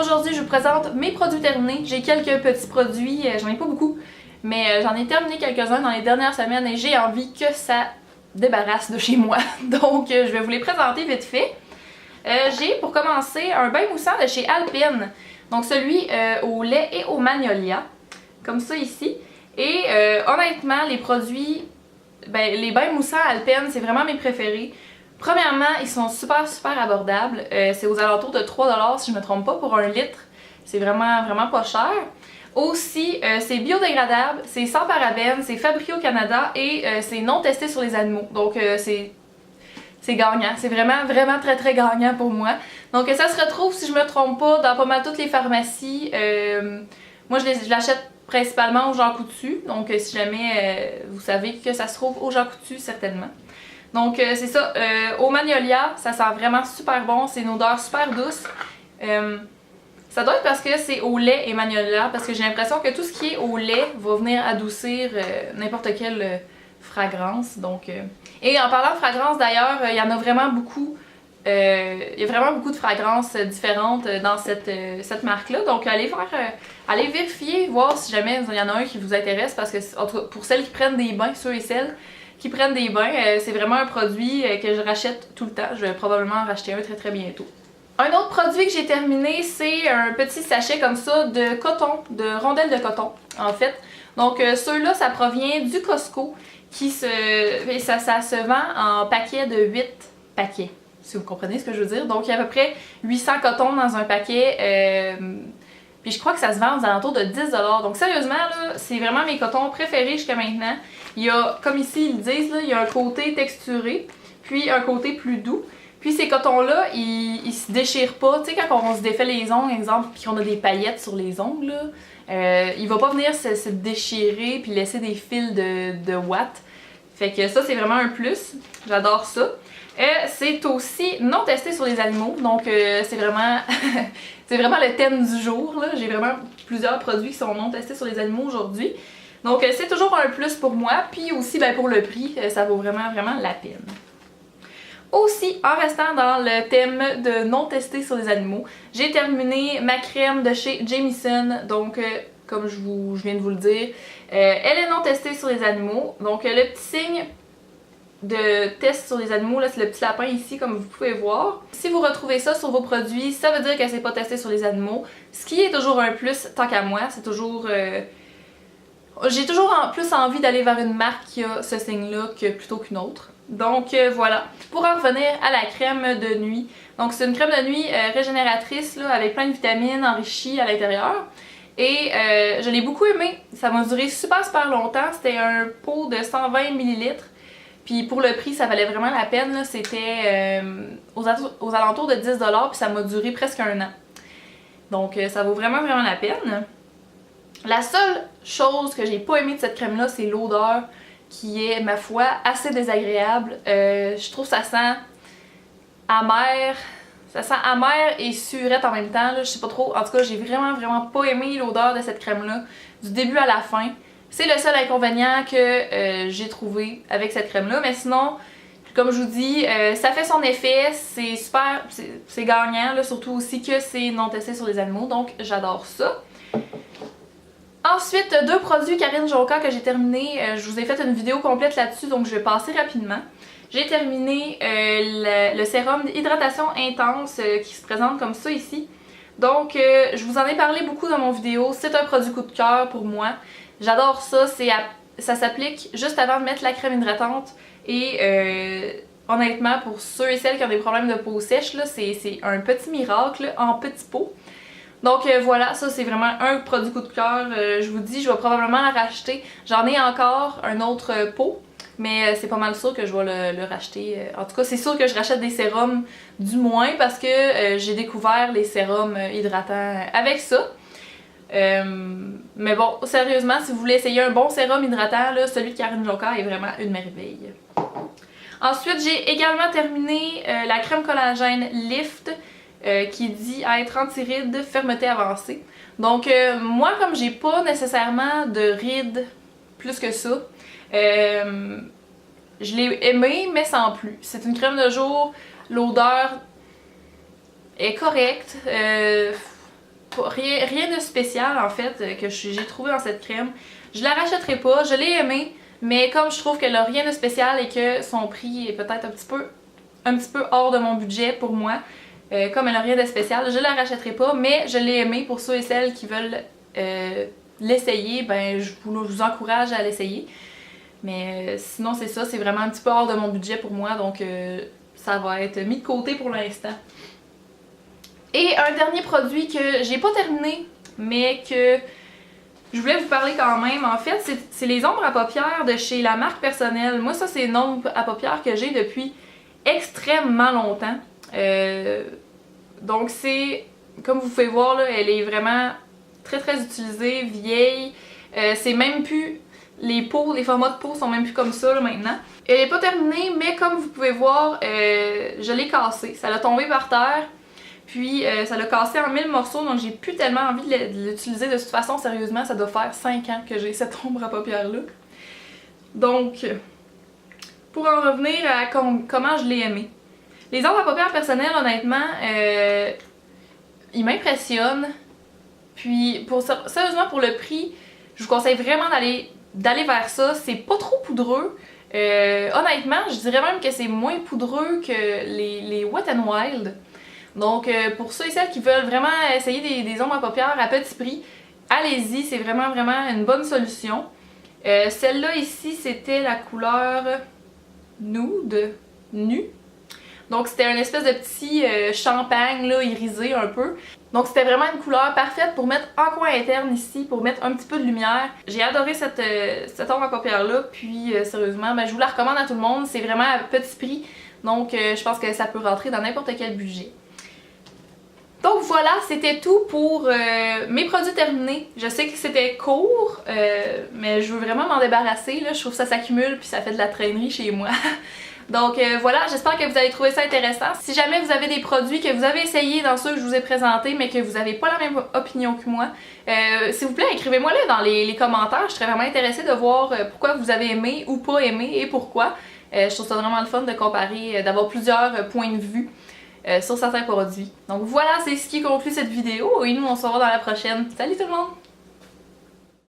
aujourd'hui je vous présente mes produits terminés. J'ai quelques petits produits, j'en ai pas beaucoup, mais j'en ai terminé quelques-uns dans les dernières semaines et j'ai envie que ça débarrasse de chez moi. Donc je vais vous les présenter vite fait. J'ai pour commencer un bain moussant de chez Alpine. Donc celui au lait et au magnolia, comme ça ici. Et honnêtement, les produits, les bains moussants Alpine, c'est vraiment mes préférés. Premièrement, ils sont super abordables. C'est aux alentours de 3$ si je ne me trompe pas pour 1 litre. C'est vraiment pas cher. Aussi, c'est biodégradable, c'est sans parabènes, c'est fabriqué au Canada et c'est non testé sur les animaux. Donc c'est gagnant. C'est vraiment très gagnant pour moi. Donc ça se retrouve, si je me trompe pas, dans pas mal toutes les pharmacies. Moi, je l'achète principalement au Jean Coutu. Donc si jamais vous savez que ça se trouve au Jean Coutu, certainement. Donc c'est ça, au magnolia, ça sent vraiment super bon, c'est une odeur super douce. Ça doit être parce que c'est au lait et magnolia, parce que j'ai l'impression que tout ce qui est au lait va venir adoucir n'importe quelle fragrance. Donc, et en parlant de fragrance d'ailleurs, il y en a vraiment beaucoup. Il y a vraiment beaucoup de fragrances différentes dans cette marque-là. Donc allez vérifier, voir si jamais il y en a un qui vous intéresse, parce que en tout cas, pour celles qui prennent des bains, ceux et celles qui prennent des bains, c'est vraiment un produit que je rachète tout le temps. Je vais probablement en racheter un très bientôt. Un autre produit que j'ai terminé, c'est un petit sachet comme ça de coton, de rondelles de coton en fait. Donc ceux-là, ça provient du Costco, ça se vend en paquet de 8 paquets, si vous comprenez ce que je veux dire. Donc il y a à peu près 800 cotons dans un paquet. Puis je crois que ça se vend aux alentours de 10$. Donc sérieusement, là, c'est vraiment mes cotons préférés jusqu'à maintenant. Il y a, comme ici ils le disent, là, il y a un côté texturé, puis un côté plus doux. Puis ces cotons-là, ils se déchirent pas. Tu sais, quand on se défait les ongles, exemple, puis qu'on a des paillettes sur les ongles, là, il va pas venir se déchirer puis laisser des fils de watts. Fait que ça, c'est vraiment un plus. J'adore ça. C'est aussi non testé sur les animaux, donc c'est vraiment c'est vraiment le thème du jour. J'ai vraiment plusieurs produits qui sont non testés sur les animaux aujourd'hui. Donc c'est toujours un plus pour moi, puis aussi pour le prix, ça vaut vraiment la peine. Aussi, en restant dans le thème de non testé sur les animaux, j'ai terminé ma crème de chez Jamieson, donc comme je viens de vous le dire, elle est non testée sur les animaux. Donc le petit signe de test sur les animaux, là, c'est le petit lapin ici, comme vous pouvez voir. Si vous retrouvez ça sur vos produits, ça veut dire que c'est pas testé sur les animaux, ce qui est toujours un plus tant qu'à moi. C'est toujours j'ai toujours plus envie d'aller vers une marque qui a ce signe-là plutôt qu'une autre. Donc voilà. Pour en revenir à la crème de nuit, donc c'est une crème de nuit régénératrice là, avec plein de vitamines enrichies à l'intérieur. Et je l'ai beaucoup aimé. Ça m'a duré super longtemps. C'était un pot de 120 ml. Puis pour le prix, ça valait vraiment la peine. C'était aux alentours de 10$, puis ça m'a duré presque 1 an. Donc ça vaut vraiment la peine. La seule chose que j'ai pas aimé de cette crème-là, c'est l'odeur qui est, ma foi, assez désagréable. Je trouve que ça sent amer. Ça sent amer et surette en même temps. Là. Je sais pas trop. En tout cas, j'ai vraiment pas aimé l'odeur de cette crème-là, du début à la fin. C'est le seul inconvénient que j'ai trouvé avec cette crème-là. Mais sinon, comme je vous dis, ça fait son effet. C'est super, c'est gagnant. Là, surtout aussi que c'est non testé sur les animaux. Donc, j'adore ça. Ensuite, 2 produits Karine Jonca que j'ai terminé. Je vous ai fait une vidéo complète là-dessus, donc je vais passer rapidement. J'ai terminé le sérum d'hydratation intense qui se présente comme ça ici. Donc, je vous en ai parlé beaucoup dans mon vidéo. C'est un produit coup de cœur pour moi. J'adore ça. Ça s'applique juste avant de mettre la crème hydratante. Et honnêtement, pour ceux et celles qui ont des problèmes de peau sèche, c'est un petit miracle en petit pot. Donc voilà, ça c'est vraiment un produit coup de cœur. Je vous dis, je vais probablement la racheter. J'en ai encore un autre pot, mais c'est pas mal sûr que je vais le racheter. En tout cas, c'est sûr que je rachète des sérums du moins parce que j'ai découvert les sérums hydratants avec ça. Mais bon, sérieusement, si vous voulez essayer un bon sérum hydratant, là, celui de Karine Jonca est vraiment une merveille. Ensuite, j'ai également terminé la crème collagène Lift. Qui dit être anti-rides, fermeté avancée. Donc moi, comme j'ai pas nécessairement de rides plus que ça, je l'ai aimé mais sans plus. C'est une crème de jour, l'odeur est correcte. rien de spécial en fait que j'ai trouvé dans cette crème. Je la rachèterai pas, je l'ai aimée, mais comme je trouve qu'elle a rien de spécial et que son prix est peut-être un petit peu hors de mon budget pour moi, comme elle a rien de spécial, je la rachèterai pas, mais je l'ai aimée. Pour ceux et celles qui veulent l'essayer, ben je vous encourage à l'essayer. Mais sinon c'est ça, c'est vraiment un petit peu hors de mon budget pour moi, donc ça va être mis de côté pour l'instant. Et un dernier produit que j'ai pas terminé, mais que je voulais vous parler quand même, en fait, c'est les ombres à paupières de chez la marque Personnelle. Moi ça c'est une ombre à paupières que j'ai depuis extrêmement longtemps. Donc c'est, comme vous pouvez voir là, elle est vraiment très utilisée, vieille. C'est même plus, les formats de peau sont même plus comme ça là, maintenant. Elle n'est pas terminée, mais comme vous pouvez voir, je l'ai cassée. Ça l'a tombé par terre. Puis ça l'a cassé en 1000 morceaux, donc j'ai plus tellement envie de l'utiliser. De toute façon, sérieusement, ça doit faire 5 ans que j'ai cette ombre à paupières-là. Donc, pour en revenir à comment je l'ai aimée. Les ombres à paupières personnelles, honnêtement, ils m'impressionnent. Puis, sérieusement, pour le prix, je vous conseille vraiment d'aller vers ça. C'est pas trop poudreux. Honnêtement, je dirais même que c'est moins poudreux que les Wet n Wild. Donc pour ceux et celles qui veulent vraiment essayer des ombres à paupières à petit prix, allez-y, c'est vraiment une bonne solution. Celle-là ici, c'était la couleur nude, nu. Donc c'était une espèce de petit champagne là, irisé un peu. Donc c'était vraiment une couleur parfaite pour mettre en coin interne ici, pour mettre un petit peu de lumière. J'ai adoré cette ombre à paupières là, puis sérieusement, ben, je vous la recommande à tout le monde. C'est vraiment à petit prix, donc je pense que ça peut rentrer dans n'importe quel budget. Donc voilà, c'était tout pour mes produits terminés. Je sais que c'était court, mais je veux vraiment m'en débarrasser. Là. Je trouve que ça s'accumule puis ça fait de la traînerie chez moi. Donc voilà, j'espère que vous avez trouvé ça intéressant. Si jamais vous avez des produits que vous avez essayés dans ceux que je vous ai présentés mais que vous n'avez pas la même opinion que moi, s'il vous plaît, écrivez-moi-le dans les commentaires. Je serais vraiment intéressée de voir pourquoi vous avez aimé ou pas aimé et pourquoi. Je trouve ça vraiment le fun de comparer, d'avoir plusieurs points de vue sur certains produits. Donc voilà, c'est ce qui conclut cette vidéo et nous on se revoit dans la prochaine. Salut tout le monde!